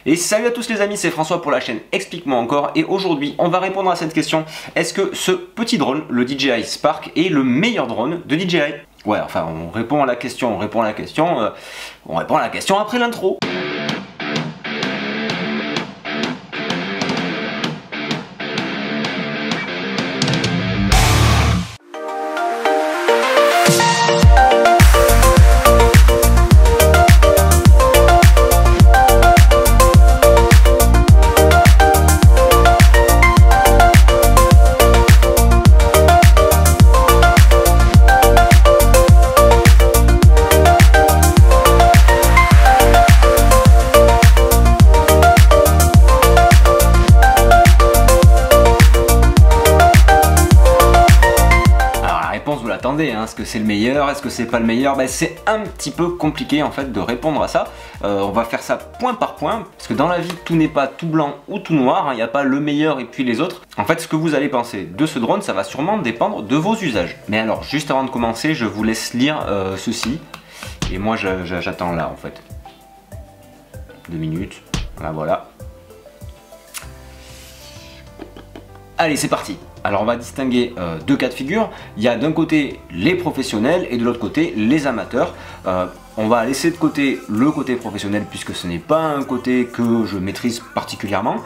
Et salut à tous les amis, c'est François pour la chaîne Explique-moi encore et aujourd'hui on va répondre à cette question. Est-ce que ce petit drone, le DJI Spark, est le meilleur drone de DJI? Ouais, enfin on répond à la question, on répond à la question après l'intro. Vous l'attendez, hein, est-ce que c'est le meilleur, est-ce que c'est pas le meilleur? C'est un petit peu compliqué en fait de répondre à ça. On va faire ça point par point, parce que dans la vie tout n'est pas tout blanc ou tout noir, il n'y a pas le meilleur et puis les autres. En fait ce que vous allez penser de ce drone, ça va sûrement dépendre de vos usages. Mais alors juste avant de commencer, je vous laisse lire ceci, et moi j'attends là en fait. 2 minutes, voilà. Allez, c'est parti. Alors on va distinguer deux cas de figure. Il y a d'un côté les professionnels et de l'autre côté les amateurs. On va laisser de côté le côté professionnel puisque ce n'est pas un côté que je maîtrise particulièrement.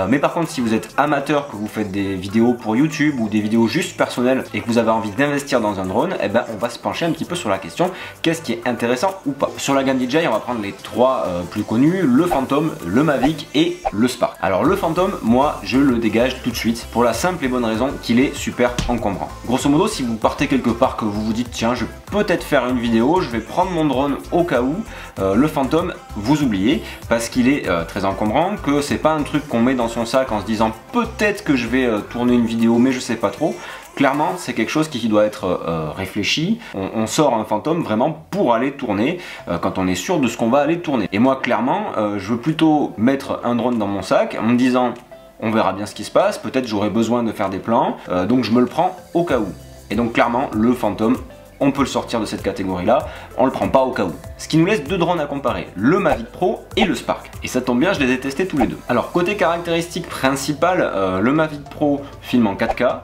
Mais par contre si vous êtes amateur, que vous faites des vidéos pour YouTube ou des vidéos juste personnelles et que vous avez envie d'investir dans un drone, eh ben, on va se pencher un petit peu sur la question qu'est-ce qui est intéressant ou pas. Sur la gamme DJI on va prendre les trois plus connus, le Phantom, le Mavic et le Spark. Alors le Phantom, moi je le dégage tout de suite pour la simple et bonne raison qu'il est super encombrant. Grosso modo, si vous partez quelque part que vous vous dites tiens je vais peut-être faire une vidéo, je vais prendre mon drone au cas où, le Phantom vous oubliez parce qu'il est très encombrant, que c'est pas un truc qu'on met dans son sac en se disant peut-être que je vais tourner une vidéo mais je sais pas trop. Clairement c'est quelque chose qui doit être réfléchi. On sort un Phantom vraiment pour aller tourner quand on est sûr de ce qu'on va aller tourner. Et moi clairement je veux plutôt mettre un drone dans mon sac en me disant on verra bien ce qui se passe, peut-être j'aurai besoin de faire des plans, donc je me le prends au cas où. Et donc clairement le Phantom, on peut le sortir de cette catégorie là, on le prend pas au cas où. Ce qui nous laisse deux drones à comparer, le Mavic Pro et le Spark. Et ça tombe bien, je les ai testés tous les deux. Alors côté caractéristiques principales, le Mavic Pro filme en 4K,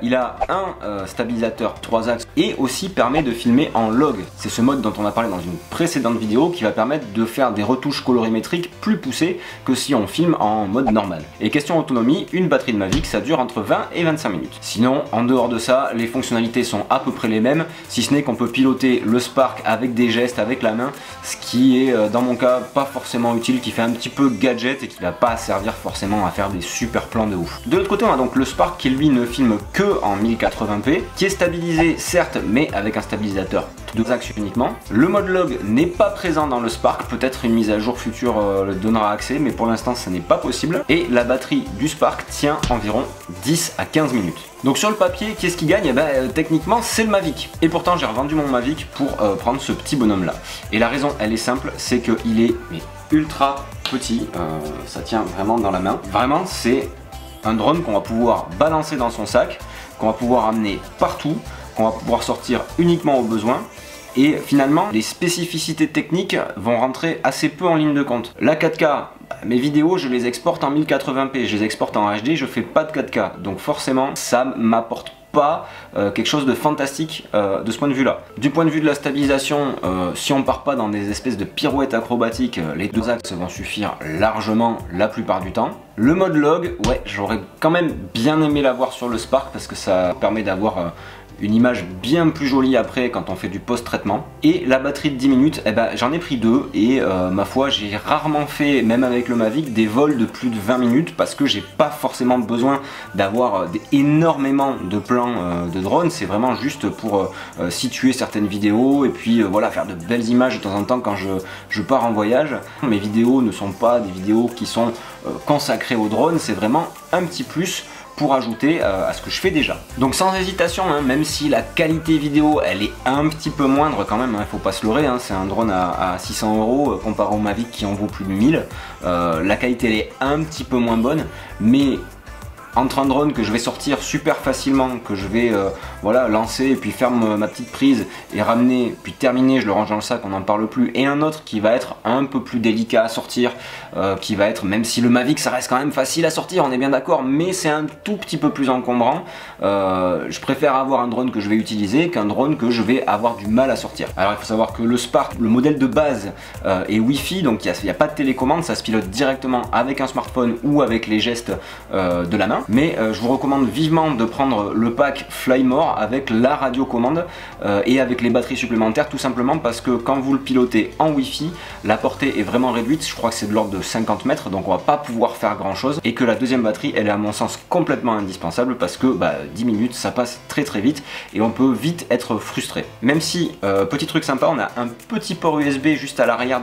il a un stabilisateur 3 axes et aussi permet de filmer en log. C'est ce mode dont on a parlé dans une précédente vidéo qui va permettre de faire des retouches colorimétriques plus poussées que si on filme en mode normal. Et question autonomie, une batterie de Mavic ça dure entre 20 et 25 minutes. Sinon en dehors de ça, les fonctionnalités sont à peu près les mêmes, si ce n'est qu'on peut piloter le Spark avec des gestes, avec la main, ce qui est dans mon cas pas forcément utile, qui fait un petit peu gadget et qui va pas servir forcément à faire des super plans de ouf. De l'autre côté on a donc le Spark qui lui ne filme que en 1080p, qui est stabilisé certes mais avec un stabilisateur 2 axes uniquement. Le mode log n'est pas présent dans le Spark, peut-être une mise à jour future le donnera accès mais pour l'instant ça n'est pas possible. Et la batterie du Spark tient environ 10 à 15 minutes. Donc sur le papier, qu'est-ce qui gagne? Techniquement c'est le Mavic. Et pourtant j'ai revendu mon Mavic pour prendre ce petit bonhomme là. Et la raison elle est simple, c'est qu'il est ultra petit, ça tient vraiment dans la main. Vraiment c'est un drone qu'on va pouvoir balancer dans son sac, qu'on va pouvoir amener partout, qu'on va pouvoir sortir uniquement au besoin. Et finalement, les spécificités techniques vont rentrer assez peu en ligne de compte. La 4K, mes vidéos, je les exporte en 1080p, je les exporte en HD, je fais pas de 4K. Donc forcément, ça m'apporte pas quelque chose de fantastique de ce point de vue là. Du point de vue de la stabilisation, si on part pas dans des espèces de pirouettes acrobatiques, les deux axes vont suffire largement la plupart du temps. Le mode log, ouais, j'aurais quand même bien aimé l'avoir sur le Spark parce que ça permet d'avoir une image bien plus jolie après quand on fait du post-traitement. Et la batterie de 10 minutes, j'en ai pris deux et ma foi j'ai rarement fait, même avec le Mavic, des vols de plus de 20 minutes parce que j'ai pas forcément besoin d'avoir énormément de plans de drone. C'est vraiment juste pour situer certaines vidéos et puis voilà, faire de belles images de temps en temps quand je pars en voyage. Mes vidéos ne sont pas des vidéos qui sont consacrées au drone, c'est vraiment un petit plus pour ajouter à ce que je fais déjà. Donc sans hésitation, hein, même si la qualité vidéo elle est un petit peu moindre quand même, hein, faut pas se leurrer, hein, c'est un drone à 600 € comparé au Mavic qui en vaut plus de 1000, la qualité elle est un petit peu moins bonne, mais entre un drone que je vais sortir super facilement, que je vais voilà, lancer et puis faire ma petite prise et ramener, puis terminer, je le range dans le sac, on n'en parle plus, et un autre qui va être un peu plus délicat à sortir, qui va être, même si le Mavic ça reste quand même facile à sortir, on est bien d'accord, mais c'est un tout petit peu plus encombrant, je préfère avoir un drone que je vais utiliser qu'un drone que je vais avoir du mal à sortir. Alors il faut savoir que le Spark, le modèle de base est Wi-Fi, donc il n'y a pas de télécommande, ça se pilote directement avec un smartphone ou avec les gestes de la main, mais je vous recommande vivement de prendre le pack Flymore avec la radiocommande et avec les batteries supplémentaires, tout simplement parce que quand vous le pilotez en Wi-Fi, la portée est vraiment réduite, je crois que c'est de l'ordre de 50 mètres, donc on va pas pouvoir faire grand chose, et que la deuxième batterie elle est à mon sens complètement indispensable parce que 10 minutes ça passe très très vite et on peut vite être frustré. Même si, petit truc sympa, on a un petit port USB juste à l'arrière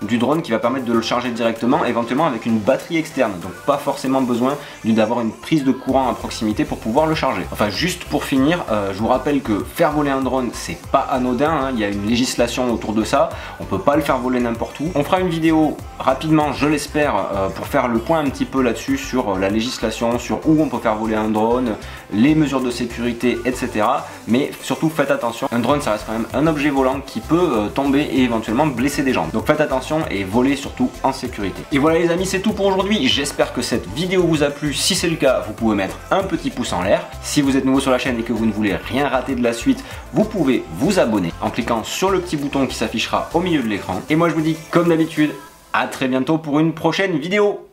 du drone qui va permettre de le charger directement, éventuellement avec une batterie externe, donc pas forcément besoin d'avoir une prise de courant à proximité pour pouvoir le charger. Enfin, juste pour finir, je vous rappelle que faire voler un drone c'est pas anodin, hein, il y a une législation autour de ça, on peut pas le faire voler n'importe où. On fera une vidéo rapidement, je l'espère, pour faire le point un petit peu là-dessus sur la législation, sur où on peut faire voler un drone, les mesures de sécurité, etc. Mais surtout faites attention, un drone ça reste quand même un objet volant qui peut tomber et éventuellement blesser des gens. Donc faites attention et volez surtout en sécurité. Et voilà les amis, c'est tout pour aujourd'hui, j'espère que cette vidéo vous a plu. Si c'est le cas, vous pouvez mettre un petit pouce en l'air. Si vous êtes nouveau sur la chaîne et que vous ne voulez rien rater de la suite, vous pouvez vous abonner en cliquant sur le petit bouton qui s'affichera au milieu de l'écran. Et moi je vous dis comme d'habitude, à très bientôt pour une prochaine vidéo.